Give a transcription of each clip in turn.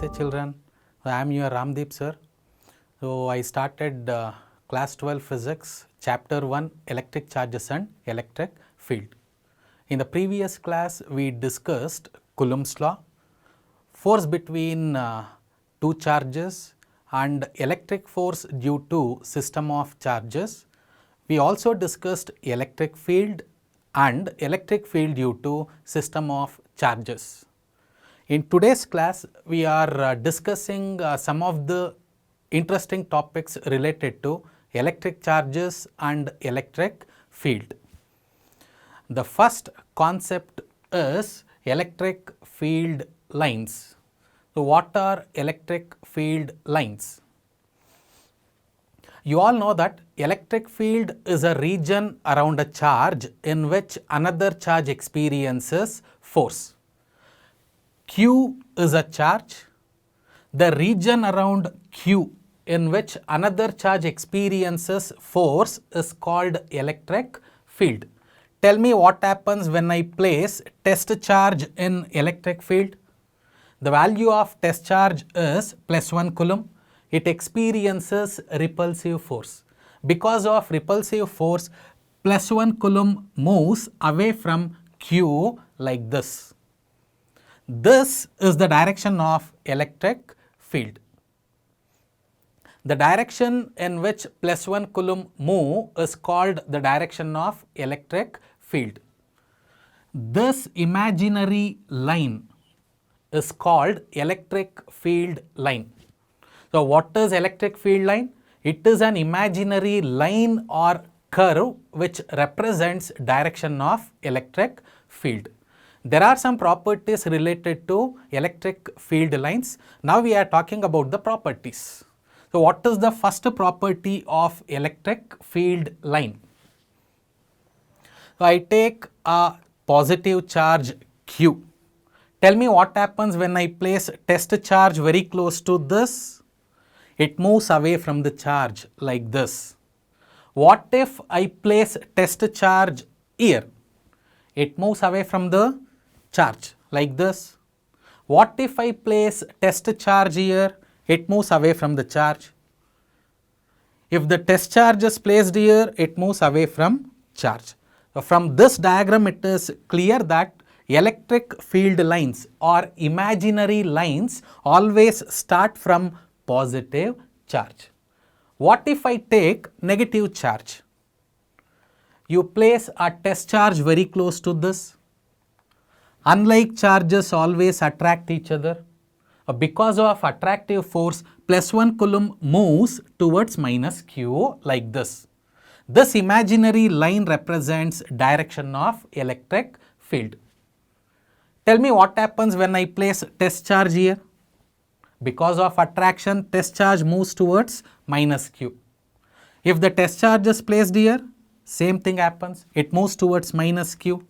Namaste children. I am your Ramdeep sir. So I started class 12 physics chapter 1 electric charges and electric field. In the previous class we discussed Coulomb's law, force between two charges and electric force due to system of charges. We also discussed electric field and electric field due to system of charges. In today's class, we are discussing some of the interesting topics related to electric charges and electric field. The first concept is electric field lines. So, what are electric field lines? You all know that electric field is a region around a charge in which another charge experiences force. Q is a charge. The region around Q in which another charge experiences force is called electric field. Tell me what happens when I place test charge in electric field. The value of test charge is +1 coulomb. It experiences repulsive force. Because of repulsive force, +1 coulomb moves away from Q like this. This is the direction of electric field. The direction in which +1 coulomb move is called the direction of electric field. This imaginary line is called electric field line. So, what is electric field line? It is an imaginary line or curve which represents direction of electric field. There are some properties related to electric field lines. Now we are talking about the properties. So, what is the first property of electric field line? So, I take a positive charge Q. Tell me what happens when I place test charge very close to this? It moves away from the charge like this. What if I place test charge here? It moves away from the charge like this. What if I place test charge here? It moves away from the charge. If the test charge is placed here, it moves away from charge. So, from this diagram it is clear that electric field lines or imaginary lines always start from positive charge. What if I take negative charge? You place a test charge very close to this. Unlike charges always attract each other. Because of attractive force, +1 coulomb moves towards -Q like this. This imaginary line represents direction of electric field. Tell me what happens when I place test charge here? Because of attraction, test charge moves towards -Q. If the test charge is placed here, same thing happens. It moves towards -Q.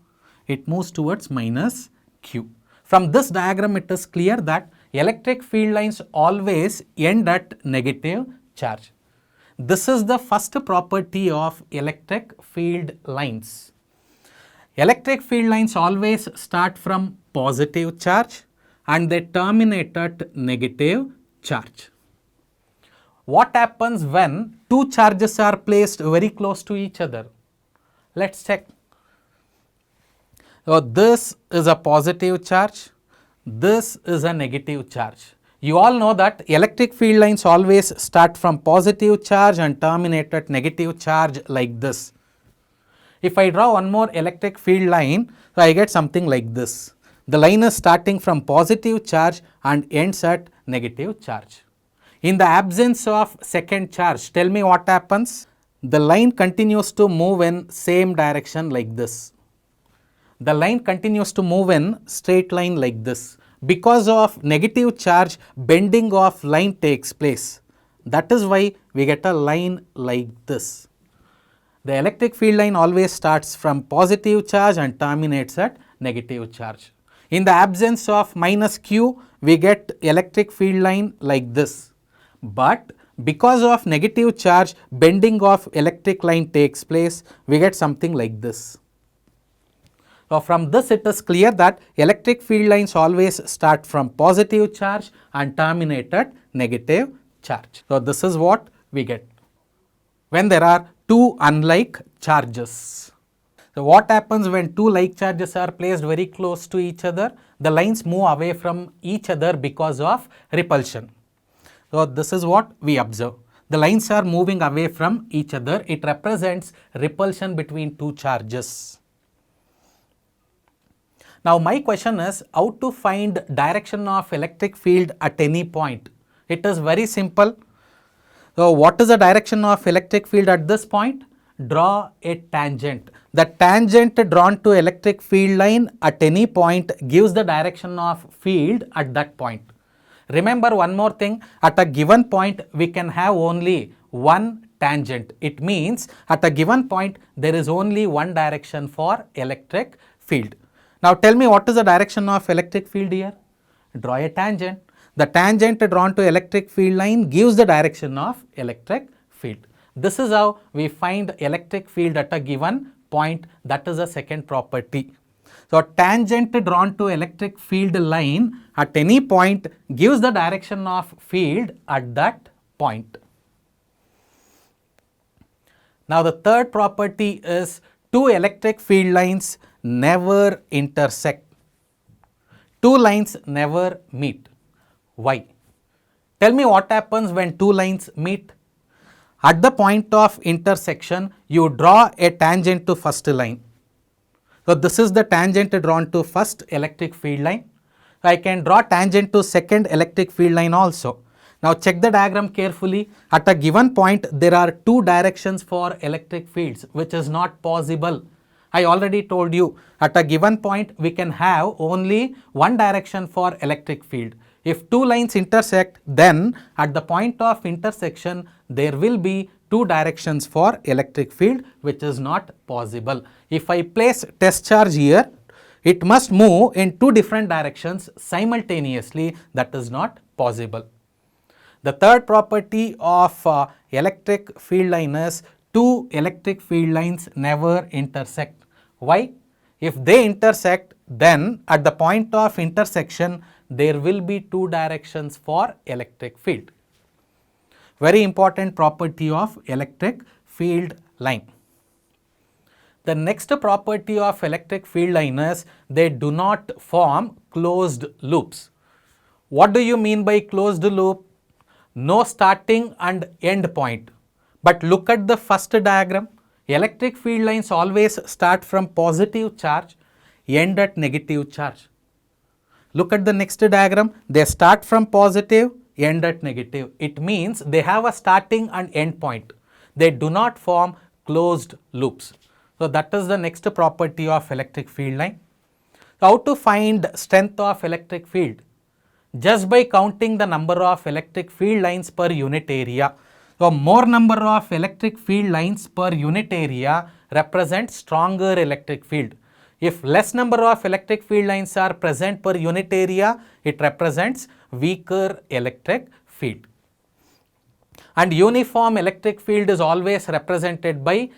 It moves towards -Q. From this diagram, it is clear that electric field lines always end at negative charge. This is the first property of electric field lines. Electric field lines always start from positive charge and they terminate at negative charge. What happens when two charges are placed very close to each other? Let's check. So, this is a positive charge, this is a negative charge. You all know that electric field lines always start from positive charge and terminate at negative charge like this. If I draw one more electric field line, so I get something like this. The line is starting from positive charge and ends at negative charge. In the absence of second charge, tell me what happens? The line continues to move in same direction like this. The line continues to move in straight line like this. Because of negative charge, bending of line takes place. That is why we get a line like this. The electric field line always starts from positive charge and terminates at negative charge. In the absence of -Q, we get electric field line like this. But because of negative charge, bending of electric line takes place, we get something like this. So from this it is clear that electric field lines always start from positive charge and terminate at negative charge. So this is what we get when there are two unlike charges. So what happens when two like charges are placed very close to each other? The lines move away from each other because of repulsion. So this is what we observe. The lines are moving away from each other. It represents repulsion between two charges. Now my question is how to find direction of electric field at any point. It is very simple. So what is the direction of electric field at this point? Draw a tangent. The tangent drawn to electric field line at any point gives the direction of field at that point. Remember one more thing, at a given point we can have only one tangent. It means at a given point there is only one direction for electric field. Now tell me what is the direction of electric field here? Draw a tangent. The tangent drawn to electric field line gives the direction of electric field. This is how we find electric field at a given point. That is the second property. So tangent drawn to electric field line at any point gives the direction of field at that point. Now the third property is two electric field lines never intersect. Two lines never meet. Why? Tell me what happens when two lines meet. At the point of intersection, you draw a tangent to first line. So this is the tangent drawn to first electric field line. I can draw tangent to second electric field line also. Now check the diagram carefully. At a given point, there are two directions for electric fields, which is not possible. I already told you, at a given point, we can have only one direction for electric field. If two lines intersect, then at the point of intersection, there will be two directions for electric field, which is not possible. If I place test charge here, it must move in two different directions simultaneously. That is not possible. The third property of electric field line is two electric field lines never intersect. Why? If they intersect, then at the point of intersection, there will be two directions for electric field. Very important property of electric field line. The next property of electric field line is they do not form closed loops. What do you mean by closed loop? No starting and end point. But look at the first diagram. Electric field lines always start from positive charge, end at negative charge. Look at the next diagram. They start from positive, end at negative. It means they have a starting and end point. They do not form closed loops. So that is the next property of electric field line. So how to find strength of electric field? Just by counting the number of electric field lines per unit area. So more number of electric field lines per unit area represents stronger electric field. If less number of electric field lines are present per unit area, it represents weaker electric field. And uniform electric field is always represented by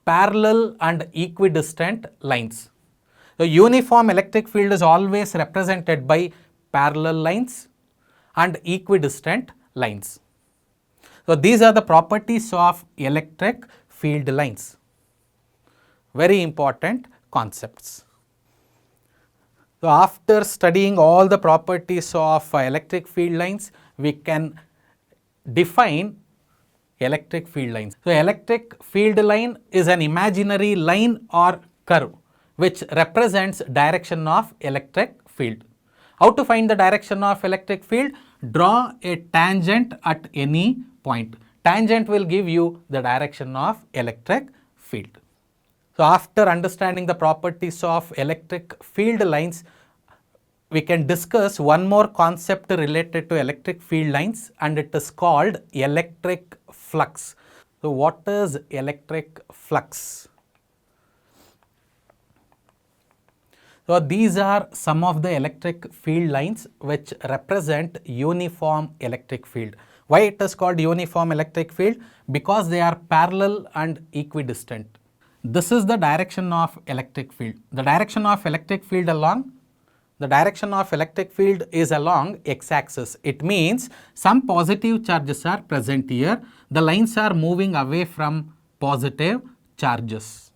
parallel and equidistant lines. The uniform electric field is always represented by parallel lines and equidistant lines. So these are the properties of electric field lines. Very important concepts. So after studying all the properties of electric field lines, we can define electric field lines. So electric field line is an imaginary line or curve which represents direction of electric field. How to find the direction of electric field? Draw a tangent at any point. Tangent will give you the direction of electric field. So after understanding the properties of electric field lines, we can discuss one more concept related to electric field lines, and it is called electric flux. So what is electric flux? So these are some of the electric field lines which represent uniform electric field. Why it is called uniform electric field? Because they are parallel and equidistant. This is the direction of electric field. The direction of electric field is along x-axis. It means some positive charges are present here. The lines are moving away from positive charges.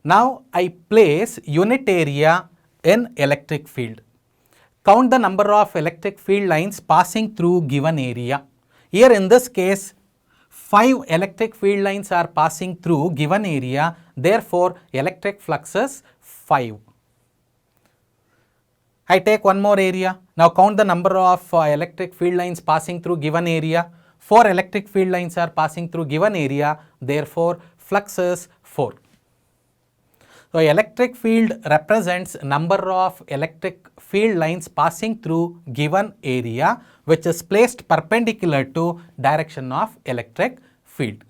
Now I place unit area in electric field. Count the number of electric field lines passing through given area. Here in this case, 5 electric field lines are passing through given area, therefore electric flux is 5. I take one more area. Now count the number of electric field lines passing through given area. 4 electric field lines are passing through given area, therefore flux is 4. So electric field represents number of electric field lines passing through given area which is placed perpendicular to direction of electric field.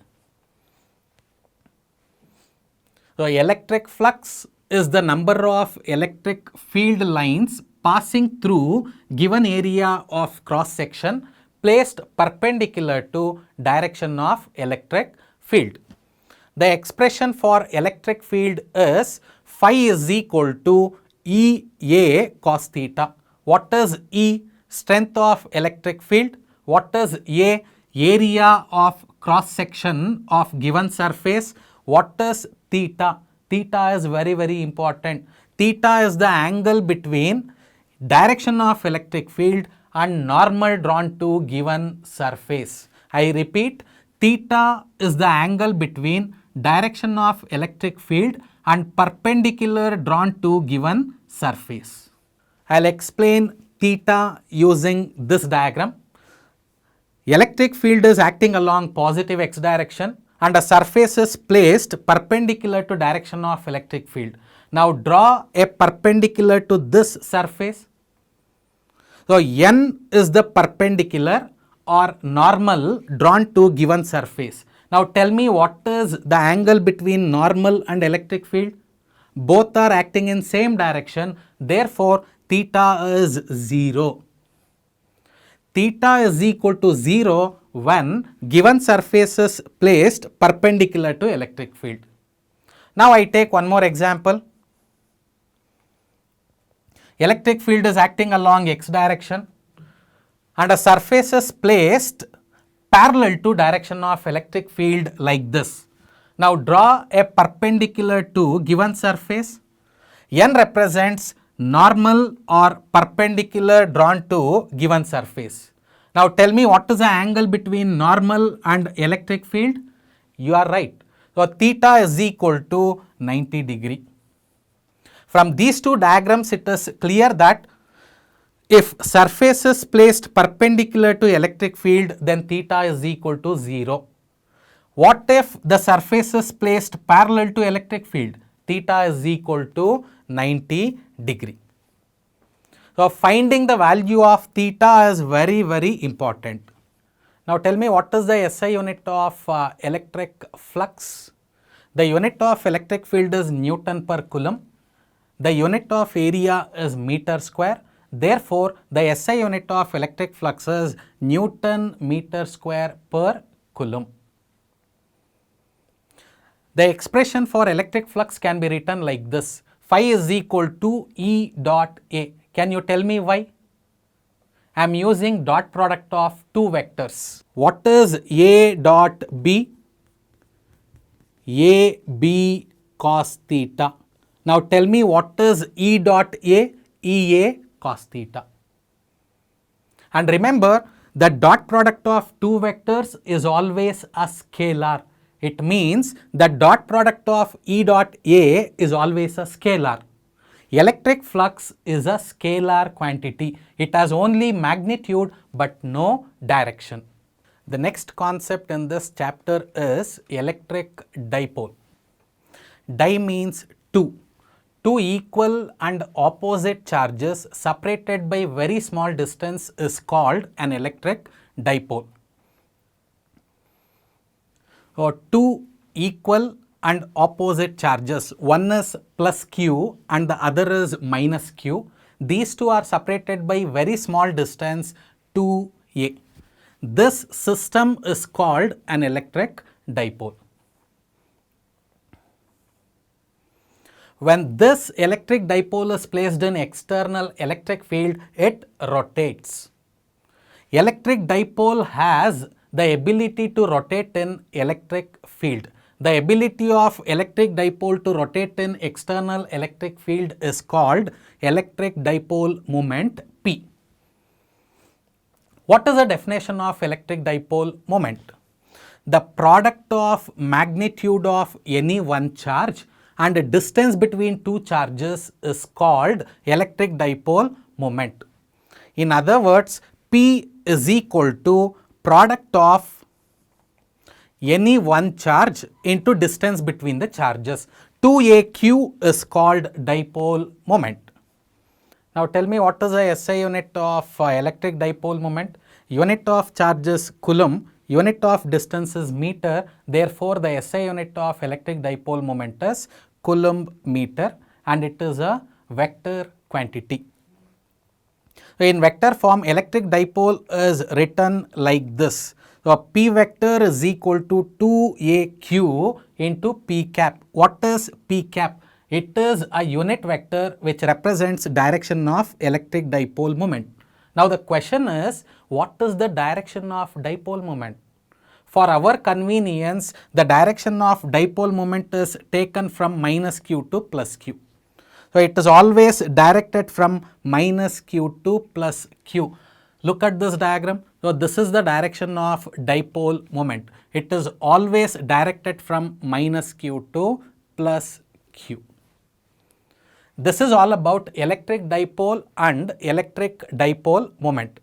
So electric flux is the number of electric field lines passing through given area of cross section placed perpendicular to direction of electric field. The expression for electric field is phi is equal to EA cos theta. What is E? Strength of electric field. What is A? Area of cross section of given surface. What is theta? Theta is very important. Theta is the angle between direction of electric field and normal drawn to given surface. I repeat, theta is the angle between direction of electric field and perpendicular drawn to given surface. I'll explain theta using this diagram. Electric field is acting along positive x direction and a surface is placed perpendicular to direction of electric field. Now draw a perpendicular to this surface. So N is the perpendicular or normal drawn to given surface. Now tell me what is the angle between normal and electric field? Both are acting in same direction, therefore theta is 0. Theta is equal to 0 when given surface is placed perpendicular to electric field. Now I take one more example. Electric field is acting along x direction and a surface is placed parallel to direction of electric field like this. Now draw a perpendicular to given surface. N represents normal or perpendicular drawn to given surface. Now tell me what is the angle between normal and electric field? You are right. So theta is equal to 90 degree. From these two diagrams it is clear that if surface is placed perpendicular to electric field, then theta is equal to 0. What if the surface is placed parallel to electric field? Theta is equal to 90 degree. So finding the value of theta is very important. Now tell me what is the SI unit of electric flux? The unit of electric field is Newton per coulomb. The unit of area is meter square. Therefore, the SI unit of electric flux is Newton meter square per coulomb. The expression for electric flux can be written like this. Phi is equal to E dot A. Can you tell me why? I am using dot product of two vectors. What is A dot B? A B cos theta. Now tell me what is E dot A? EA cos theta. And remember, the dot product of two vectors is always a scalar. It means the dot product of E dot A is always a scalar. Electric flux is a scalar quantity. It has only magnitude but no direction. The next concept in this chapter is electric dipole. Di means two. Two equal and opposite charges separated by very small distance is called an electric dipole. So, two equal and opposite charges, one is plus q and the other is minus q. These two are separated by very small distance 2a. This system is called an electric dipole. When this electric dipole is placed in external electric field, it rotates. Electric dipole has the ability to rotate in electric field. The ability of electric dipole to rotate in external electric field is called electric dipole moment P. What is the definition of electric dipole moment? The product of magnitude of any one charge and the distance between two charges is called electric dipole moment. In other words, P is equal to product of any one charge into distance between the charges. 2aq is called dipole moment. Now tell me, what is the SI unit of electric dipole moment? Unit of charge is coulomb, unit of distance is meter, therefore the SI unit of electric dipole moment is coulomb meter, and it is a vector quantity. In vector form, electric dipole is written like this. So, P vector is equal to 2aq into P cap. What is P cap? It is a unit vector which represents direction of electric dipole moment. Now, the question is, what is the direction of dipole moment? For our convenience, the direction of dipole moment is taken from minus q to plus q. So, it is always directed from minus q to plus q. Look at this diagram. So, this is the direction of dipole moment. It is always directed from minus q to plus q. This is all about electric dipole and electric dipole moment.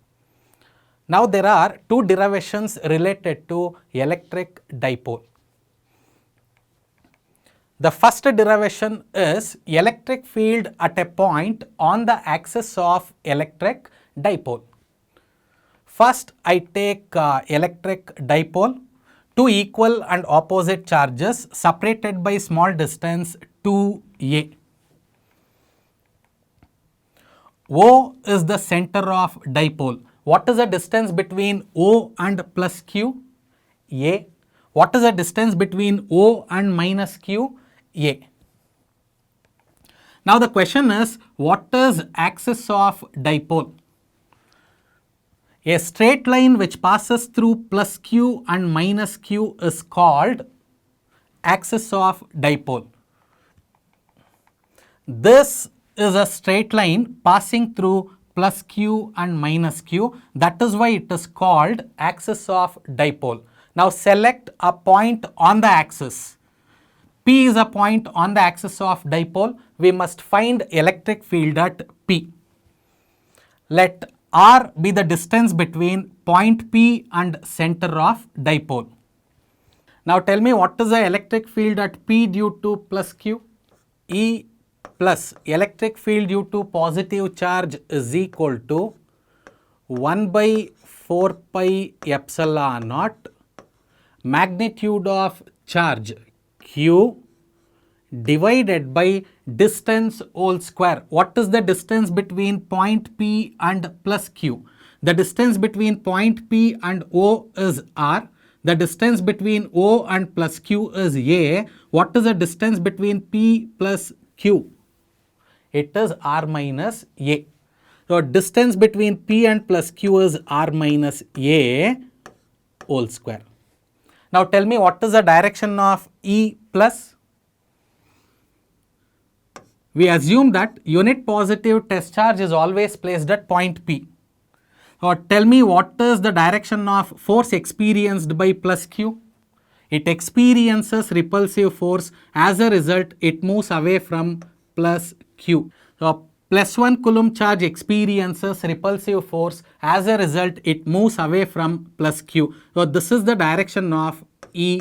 Now, there are two derivations related to electric dipole. The first derivation is electric field at a point on the axis of electric dipole. First, I take electric dipole, two equal and opposite charges separated by small distance 2a. O is the center of dipole. What is the distance between O and plus Q? A. What is the distance between O and minus Q? A. Now the question is, what is axis of dipole? A straight line which passes through plus Q and minus Q is called axis of dipole. This is a straight line passing through plus Q and minus Q. That is why it is called axis of dipole. Now select a point on the axis. P is a point on the axis of dipole. We must find electric field at P. Let R be the distance between point P and center of dipole. Now tell me, what is the electric field at P due to plus Q? E plus electric field due to positive charge is equal to 1 by 4 pi epsilon naught magnitude of charge Q divided by distance whole square. What is the distance between point P and plus Q? The distance between point P and O is R. The distance between O and plus Q is A. What is the distance between P plus Q? It is R minus A. So, distance between P and plus Q is R minus A whole square. Now, tell me, what is the direction of E plus? We assume that unit positive test charge is always placed at point P. So, tell me, what is the direction of force experienced by plus Q? It experiences repulsive force. As a result, it moves away from plus Q. So, plus 1 coulomb charge experiences repulsive force. As a result, it moves away from plus Q. So, this is the direction of E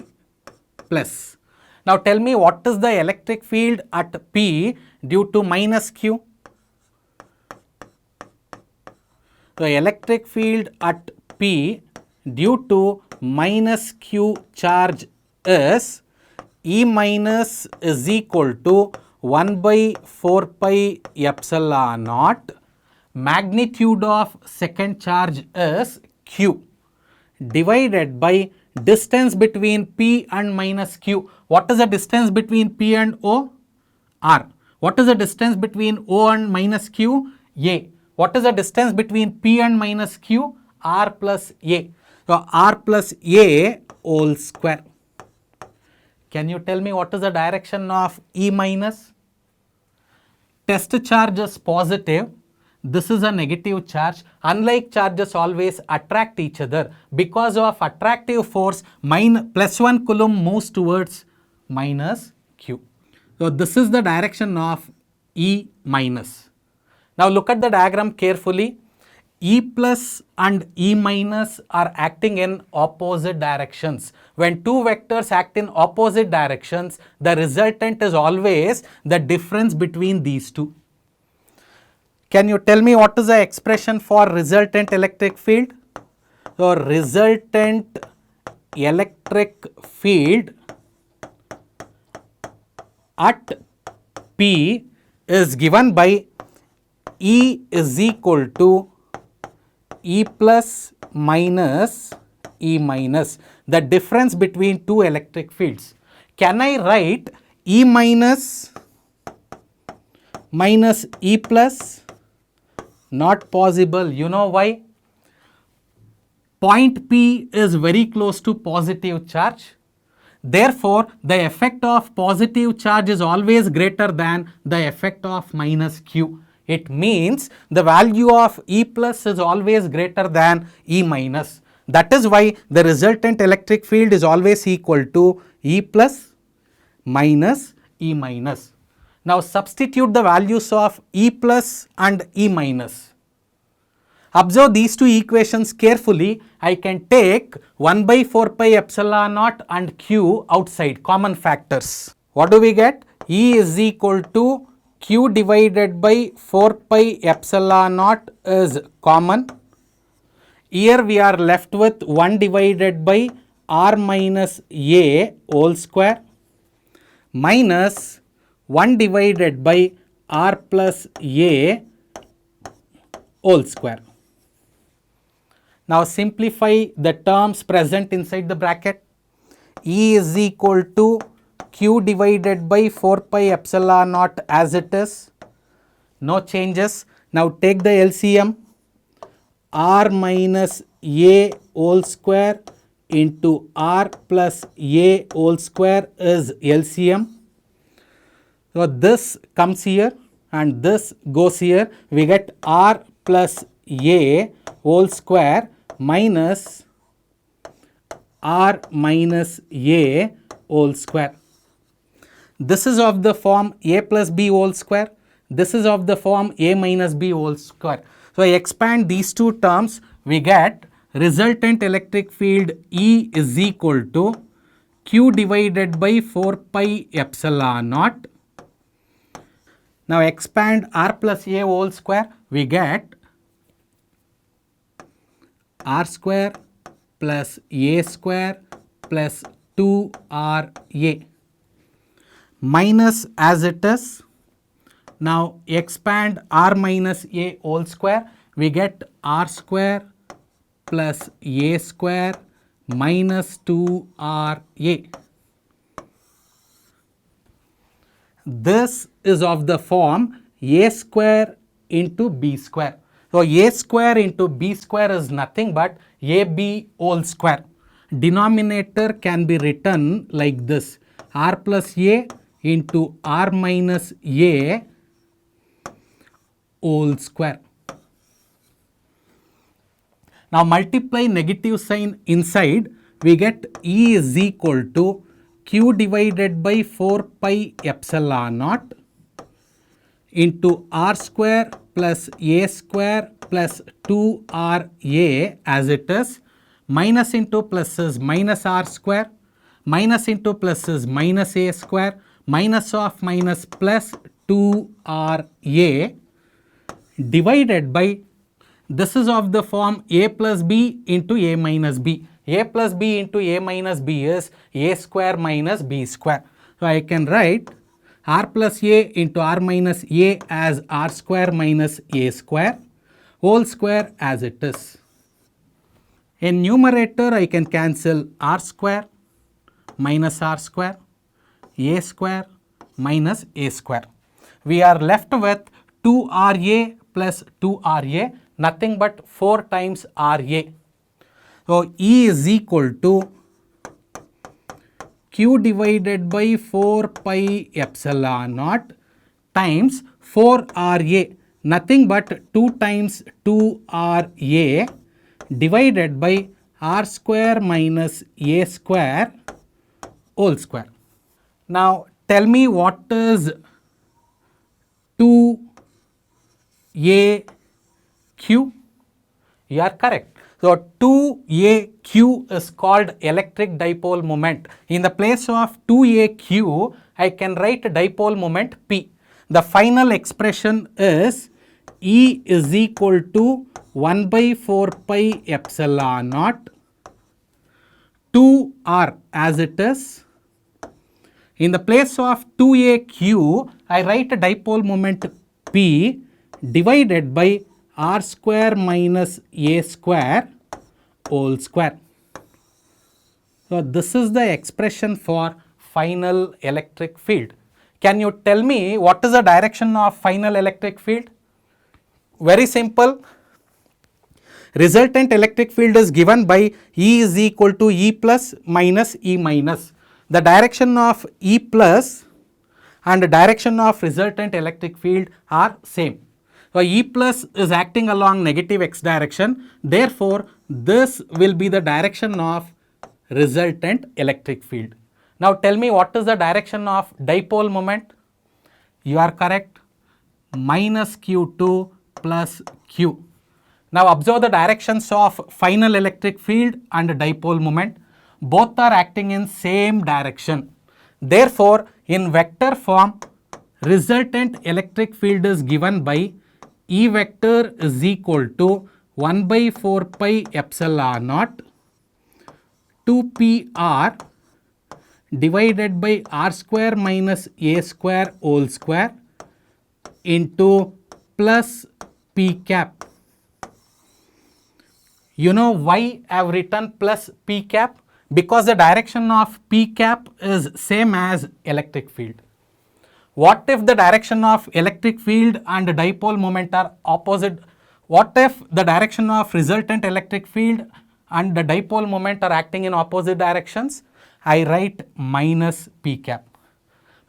plus. Now, tell me, what is the electric field at P due to minus Q? The electric field at P due to minus Q charge is E minus is equal to 1 by 4 pi epsilon naught. Magnitude of second charge is Q divided by distance between P and minus Q. What is the distance between P and O? R. What is the distance between O and minus Q? A. What is the distance between P and minus Q? R plus A. So R plus A whole square. Can you tell me what is the direction of E minus? Test charge is positive. This is a negative charge. Unlike charges always attract each other. Because of attractive force, plus 1 coulomb moves towards minus Q. So this is the direction of E minus. Now look at the diagram carefully. E plus and E minus are acting in opposite directions. When two vectors act in opposite directions, the resultant is always the difference between these two. Can you tell me what is the expression for resultant electric field? So resultant electric field at P is given by E is equal to E plus minus E minus, the difference between two electric fields. Can I write E minus minus E plus? Not possible. You know why? Point P is very close to positive charge. Therefore, the effect of positive charge is always greater than the effect of minus Q. It means the value of E plus is always greater than E minus. That is why the resultant electric field is always equal to E plus minus E minus. Now substitute the values of E plus and E minus. Observe these two equations carefully. I can take 1 by 4 pi epsilon naught and Q outside, common factors. What do we get? E is equal to Q divided by 4 pi epsilon naught is common. Here we are left with 1 divided by R minus A whole square minus 1 divided by R plus A whole square. Now simplify the terms present inside the bracket. E is equal to Q divided by 4 pi epsilon naught as it is. No changes. Now take the LCM. R minus A whole square into R plus A whole square is LCM. So this comes here and this goes here. We get R plus A whole square minus R minus A whole square. This is of the form A plus B whole square. This is of the form A minus B whole square. So I expand these two terms, we get resultant electric field E is equal to Q divided by 4 pi epsilon naught. Now expand R plus A whole square, we get R square plus A square plus 2RA minus as it is. Now expand R minus A whole square, we get R square plus A square minus 2RA. This is of the form A square into B square. So A square into B square is nothing but AB whole square. Denominator can be written like this: R plus A into R minus A whole square. Now multiply negative sign inside, we get E is equal to Q divided by 4 pi epsilon naught into R square plus A square plus 2RA as it is, minus into plus is minus R square, minus into plus is minus A square, minus of minus plus 2RA divided by, this is of the form A plus B into A minus B. A plus B into A minus B is A square minus B square. So I can write R plus A into R minus A as R square minus A square whole square as it is. In numerator I can cancel R square minus R square, A square minus A square. we are left with 2Ra plus 2Ra, nothing but 4 times Ra. So E is equal to Q divided by 4 pi epsilon naught times 4 Ra, nothing but 2 times 2 Ra divided by R square minus A square whole square. Now tell me what is 2AQ? You are correct. So 2AQ is called electric dipole moment. In the place of 2AQ, I can write dipole moment P. The final expression is E is equal to 1 by 4 pi epsilon naught 2R as it is. In the place of 2AQ, I write a dipole moment P divided by R square minus A square whole square. So this is the expression for final electric field. Can you tell me what is the direction of final electric field? Very simple. Resultant electric field is given by E is equal to E plus minus E minus. The direction of E plus and the direction of resultant electric field are same. So E plus is acting along negative x direction. Therefore, this will be the direction of resultant electric field. Now tell me what is the direction of dipole moment? You are correct. Minus Q2 plus Q. Now observe the directions of final electric field and dipole moment. Both are acting in same direction. Therefore, in vector form, resultant electric field is given by E vector is equal to 1 by 4 pi epsilon naught 2pr divided by r square minus a square whole square into plus p cap. You know why I have written plus p cap? Because the direction of p cap is same as electric field. What if the direction of electric field and dipole moment are opposite? What if the direction of resultant electric field and the dipole moment are acting in opposite directions? I write minus p cap.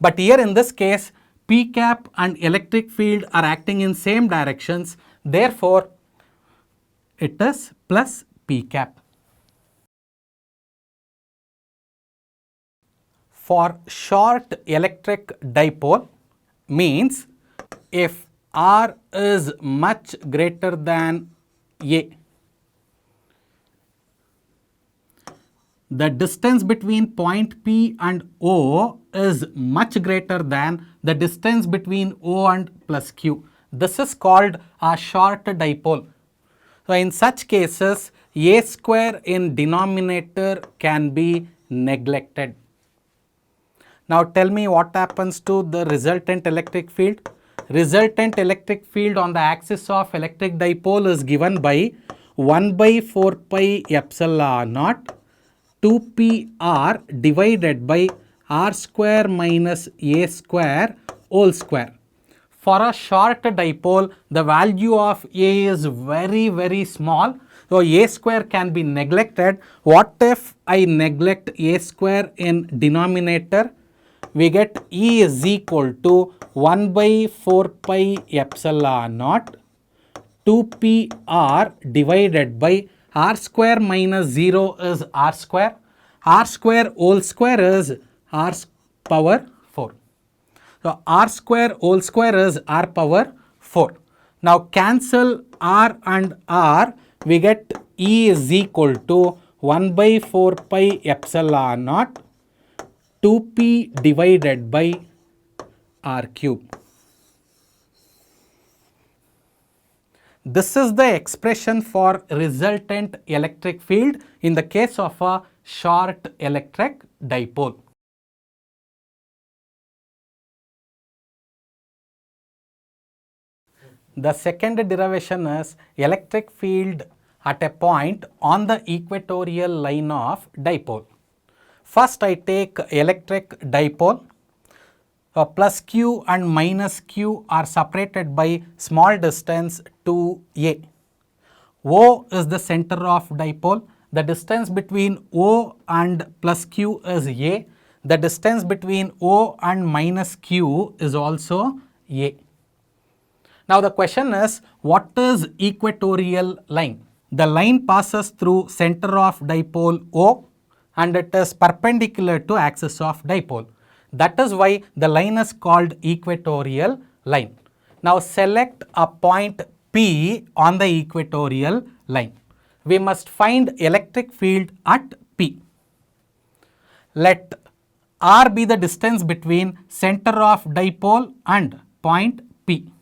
But here in this case, p cap and electric field are acting in same directions. Therefore, it is plus p cap. For short electric dipole means if R is much greater than A, the distance between point P and O is much greater than the distance between O and plus Q. This is called a short dipole. So in such cases, A square in denominator can be neglected. Now tell me what happens to the resultant electric field. Resultant electric field on the axis of electric dipole is given by 1 by 4 pi epsilon naught 2pr divided by r square minus a square whole square. For a short dipole, the value of A is very small. So A square can be neglected. What if I neglect A square in denominator? We get E is equal to 1 by 4 pi epsilon naught 2pr divided by r square minus 0 is r square whole square is r power 4. So r square whole square is r power 4. Now cancel r and r, we get E is equal to 1 by 4 pi epsilon naught 2p divided by r cube. This is the expression for resultant electric field in the case of a short electric dipole. The second derivation is electric field at a point on the equatorial line of dipole. First I take electric dipole. So plus q and minus q are separated by small distance 2a. O is the center of dipole. The distance between O and plus q is a. The distance between O and minus q is also a. Now the question is, what is equatorial line? The line passes through center of dipole O and it is perpendicular to axis of dipole. That is why the line is called equatorial line. Now select a point P on the equatorial line. We must find electric field at P. Let R be the distance between center of dipole and point P.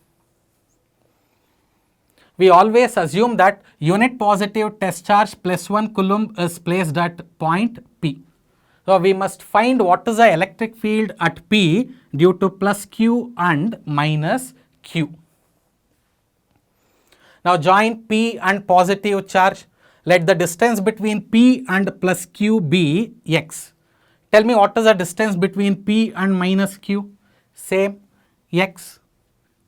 We always assume that unit positive test charge plus 1 coulomb is placed at point P. So we must find what is the electric field at P due to plus q and minus q. Now join P and positive charge. Let the distance between P and plus q be x. Tell me what is the distance between P and minus q? Same, x.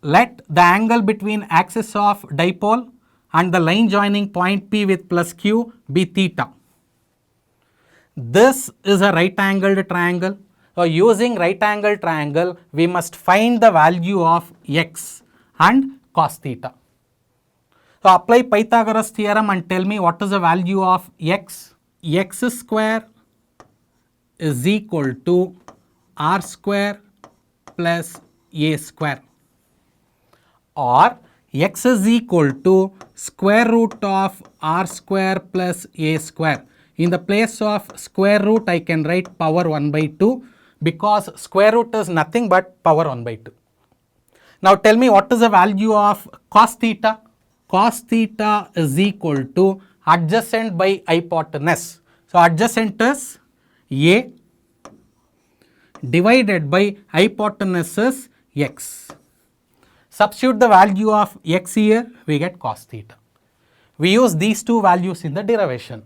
Let the angle between axis of dipole and the line joining point P with plus q be theta. This is a right angled triangle. So using right angled triangle, we must find the value of x and cos theta. So apply Pythagoras theorem and tell me what is the value of x. X square is equal to r square plus a square, or x is equal to square root of r square plus a square. In the place of square root, I can write power 1 by 2 because square root is nothing but power 1 by 2. Now tell me what is the value of cos theta. Cos theta is equal to adjacent by hypotenuse. So adjacent is a divided by hypotenuse is x. Substitute the value of x here, we get cos theta. We use these two values in the derivation.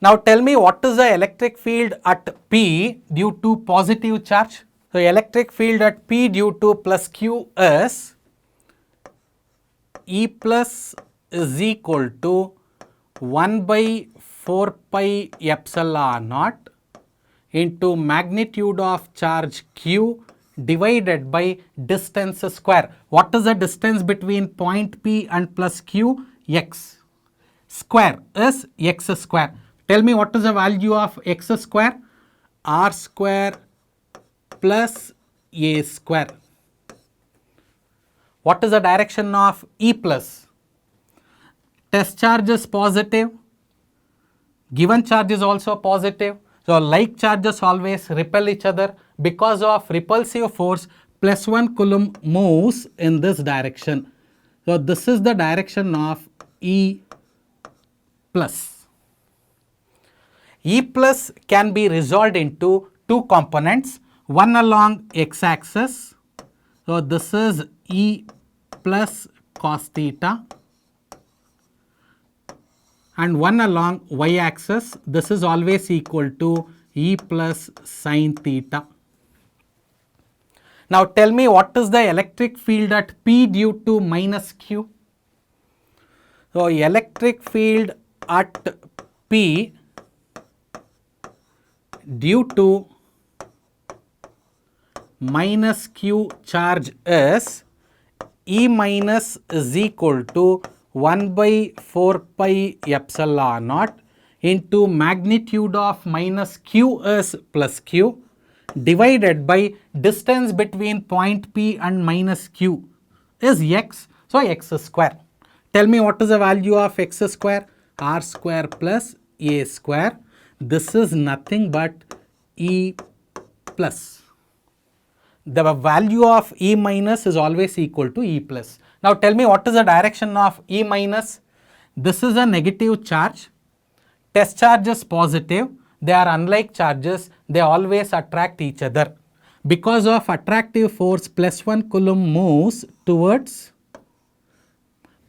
Now tell me what is the electric field at P due to positive charge. So electric field at P due to plus q is E plus is equal to 1 by 4 pi epsilon naught into magnitude of charge q divided by distance square. What is the distance between point P and plus q? X. Square is x square. Tell me what is the value of x square? R square plus a square. What is the direction of E plus? Test charge is positive. Given charge is also positive. So like charges always repel each other. Because of repulsive force, plus 1 coulomb moves in this direction. So this is the direction of E plus. E plus can be resolved into two components, one along x-axis. So this is E plus cos theta, and one along y-axis. This is always equal to E plus sin theta. Now tell me what is the electric field at P due to minus q. So electric field at P due to minus q charge is E minus is equal to 1 by 4 pi epsilon naught into magnitude of minus q is plus q divided by distance between point P and minus q is x. So x square. Tell me what is the value of x square? R square plus a square. This is nothing but E plus. The value of E minus is always equal to E plus. Now tell me what is the direction of E minus? This is a negative charge. Test charge is positive. They are unlike charges. They always attract each other. Because of attractive force, plus 1 coulomb moves towards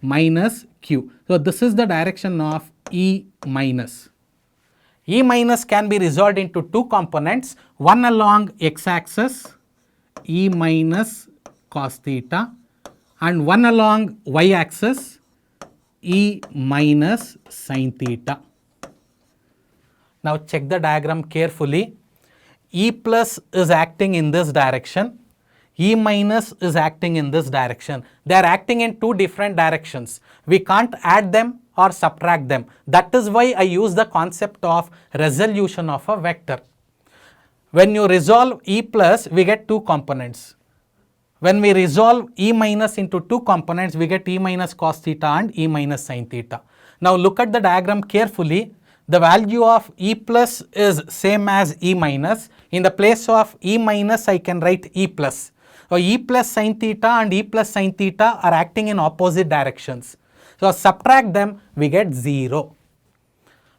minus q. So this is the direction of E minus. E minus can be resolved into two components, one along x-axis, E minus cos theta, and one along y axis E minus sin theta. Now check the diagram carefully. E plus is acting in this direction, E minus is acting in this direction. They are acting in two different directions. We can't add them or subtract them. That is why I use the concept of resolution of a vector. When you resolve E plus, we get two components. When we resolve E minus into two components, we get E minus cos theta and E minus sin theta. Now look at the diagram carefully. The value of E plus is same as E minus. In the place of E minus, I can write E plus. So E plus sin theta and E plus sin theta are acting in opposite directions. So subtract them, we get 0.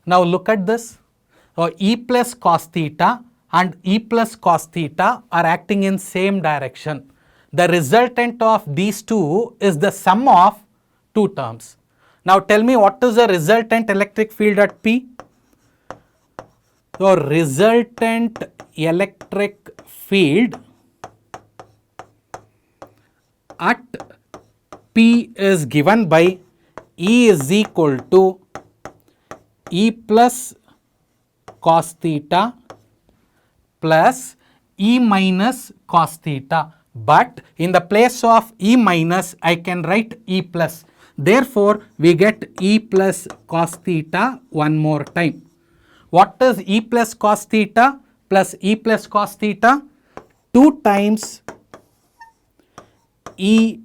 Now look at this. So E plus cos theta and E plus cos theta are acting in same direction. The resultant of these two is the sum of two terms. Now tell me, what is the resultant electric field at P? So resultant electric field at P is given by E is equal to E plus cos theta plus E minus cos theta. But in the place of E minus, I can write E plus. Therefore, we get E plus cos theta one more time. What is E plus cos theta plus E plus cos theta? 2 times E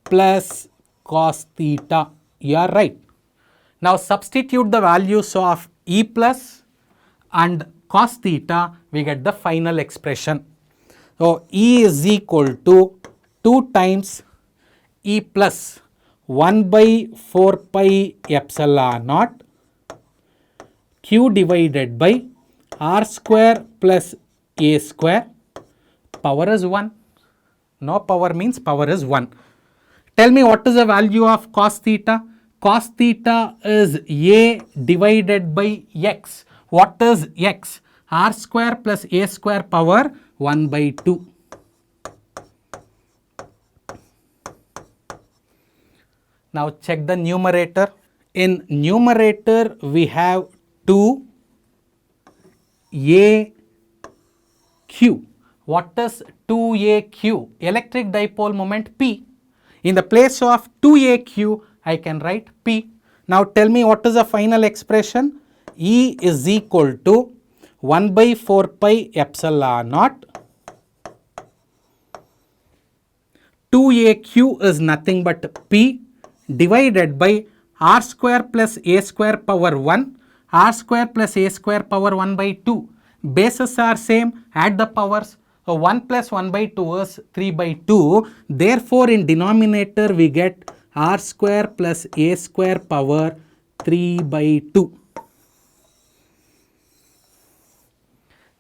plus cos theta. You are right. Now substitute the values of E plus and cos theta, we get the final expression. So E is equal to 2 times E plus 1 by 4 pi epsilon naught Q divided by R square plus A square. Power is 1. No power means power is 1. Tell me, what is the value of cos theta? Cos theta is A divided by x. What is x? R square plus A square power 1 by 2. Now check the numerator. In numerator we have 2 AQ. What is 2AQ? Electric dipole moment P. In the place of 2AQ, I can write P. Now tell me, what is the final expression? E is equal to 1 by 4 pi epsilon naught. 2AQ is nothing but P divided by R square plus A square power 1, R square plus A square power 1 by 2. Bases are same, add the powers. So 1 plus 1 by 2 is 3 by 2. Therefore, in denominator we get R square plus A square power 3 by 2.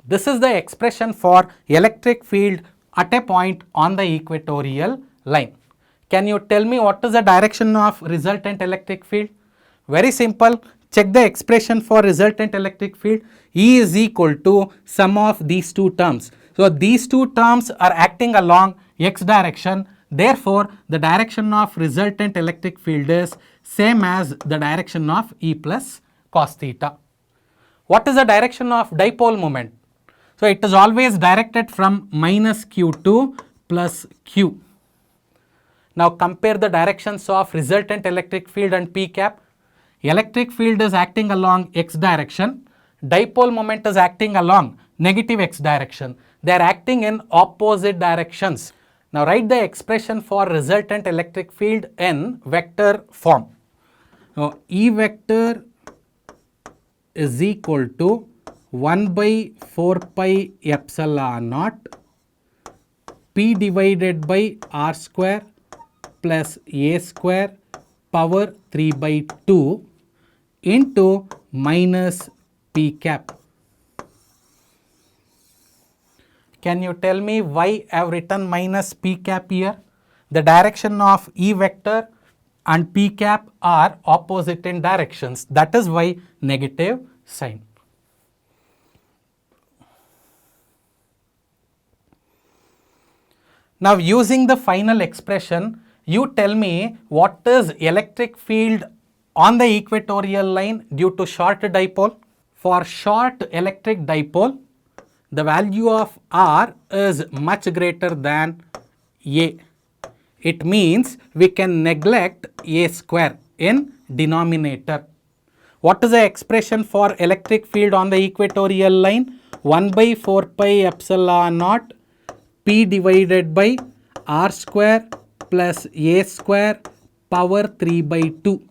This is the expression for electric field at a point on the equatorial line. Can you tell me what is the direction of resultant electric field? Very simple. Check the expression for resultant electric field. E is equal to sum of these two terms. So these two terms are acting along x direction. Therefore, the direction of resultant electric field is same as the direction of E plus cos theta. What is the direction of dipole moment? So it is always directed from minus q to plus q. Now compare the directions of resultant electric field and P cap. Electric field is acting along x direction. Dipole moment is acting along negative x direction. They are acting in opposite directions. Now write the expression for resultant electric field in vector form. Now E vector is equal to 1 by 4 pi epsilon naught P divided by R square plus A square power 3 by 2 into minus P cap. Can you tell me why I have written minus P cap here? The direction of E vector and P cap are opposite in directions. That is why negative sign. Now using the final expression, you tell me what is electric field on the equatorial line due to short dipole. For short electric dipole, the value of R is much greater than A. It means we can neglect A square in denominator. What is the expression for electric field on the equatorial line? 1 by 4 pi epsilon naught P divided by R square plus A square power 3 by 2.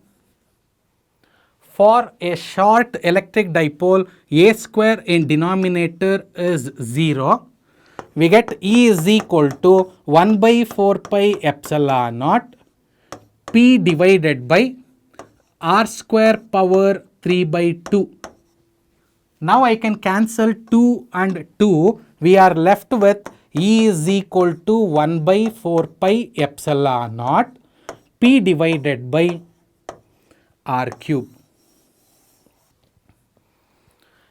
For a short electric dipole, A square in denominator is 0. We get E is equal to 1 by 4 pi epsilon naught P divided by R square power 3 by 2. Now I can cancel 2 and 2. We are left with E is equal to 1 by 4 pi epsilon naught P divided by R cube.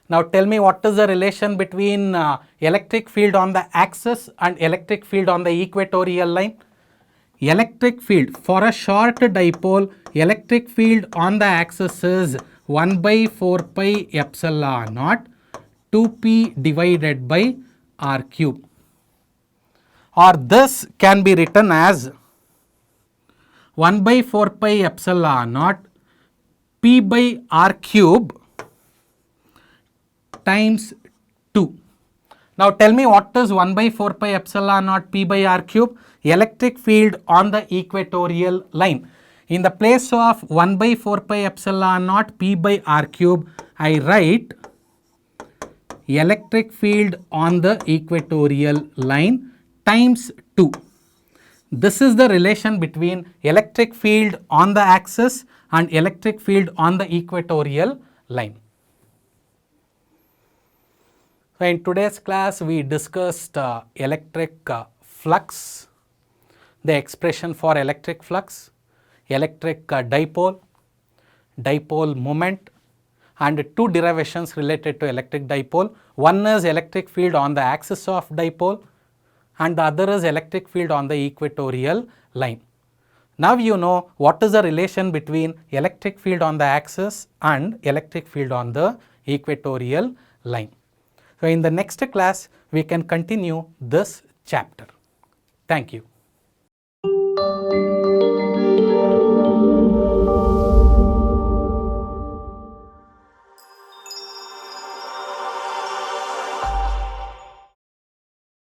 Now tell me what is the relation between electric field on the axis and electric field on the equatorial line? Electric field for a short dipole, electric field on the axis is 1 by 4 pi epsilon naught 2p divided by R cube. Or this can be written as 1 by 4 pi epsilon naught p by R cube times 2. Now tell me what is 1 by 4 pi epsilon naught p by R cube? Electric field on the equatorial line. In the place of 1 by 4 pi epsilon naught p by R cube, I write electric field on the equatorial line times 2. This is the relation between electric field on the axis and electric field on the equatorial line. So in today's class, we discussed electric flux, the expression for electric flux, electric dipole, dipole moment, and two derivations related to electric dipole. One is electric field on the axis of dipole and the other is electric field on the equatorial line. Now you know what is the relation between electric field on the axis and electric field on the equatorial line. So in the next class, we can continue this chapter. Thank you.